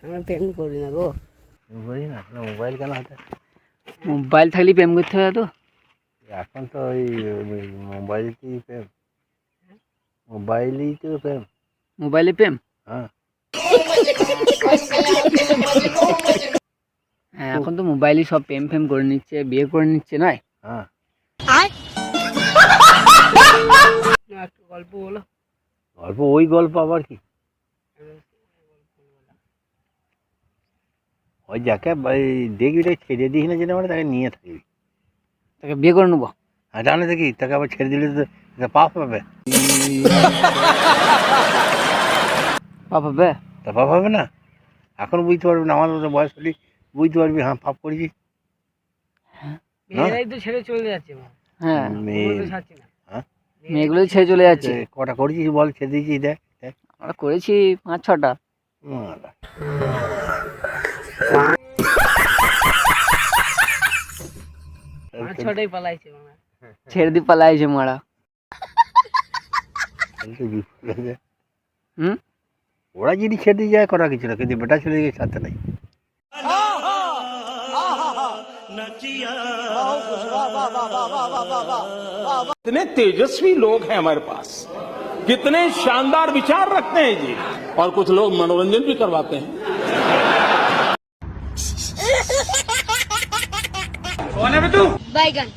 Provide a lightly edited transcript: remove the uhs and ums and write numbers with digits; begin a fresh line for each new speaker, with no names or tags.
আমরা প্রেম করি না গো।
করি না, মোবাইল কেন হাতে?
মোবাইল থাকলে প্রেম করতে হবে তো।
এখন তো ওই মোবাইলই প্রেম, মোবাইলই তো প্রেম।
মোবাইলে প্রেম?
হ্যাঁ
হ্যাঁ, এখন তো মোবাইলই সব প্রেম ফেম করে নিচ্ছে, বিয়ে করে নিচ্ছে, নয়?
হ্যাঁ।
একটু গল্প বলো।
গল্প? ওই গল্প আবার কি? ওই যাকে দেখবি ছেড়ে দিস না, যেটা মানে তাকে নিয়ে থাকবি,
তাকে বিয়ে করে নেবো।
আর জানে দেখি তাকে আবার ছেড়ে দিলে তো পাপ হবে।
পাপ হবে?
তা পাপ হবে না? এখন বুঝতে পারবি না, আমার মতো বয়স হলি বুঝতে পারবি, হ্যাঁ পাপ করেছি।
মেয়েরাই তো ছেড়ে চলে যাচ্ছে। হ্যাঁ,
হ্যাঁ
মেয়েগুলো ছেড়ে চলে যাচ্ছে।
কটা করেছিস বল, ছেড়ে দিয়েছিস? দেখ দেখ,
আমরা করেছি 5-6টা।
মারা।
ছেড়ে দিয়ে পালাইছে মারা। হুম,
ওরা যদি ছেড়ে যায় করা কিছু না, কিন্তু বেটা ছেড়ে দিয়ে সাথে নাই।
कितने तेजस्वी लोग हैं हमारे पास, कितने शानदार विचार रखते हैं जी, और कुछ लोग मनोरंजन भी करवाते हैं। कौन है तू?
बैगन।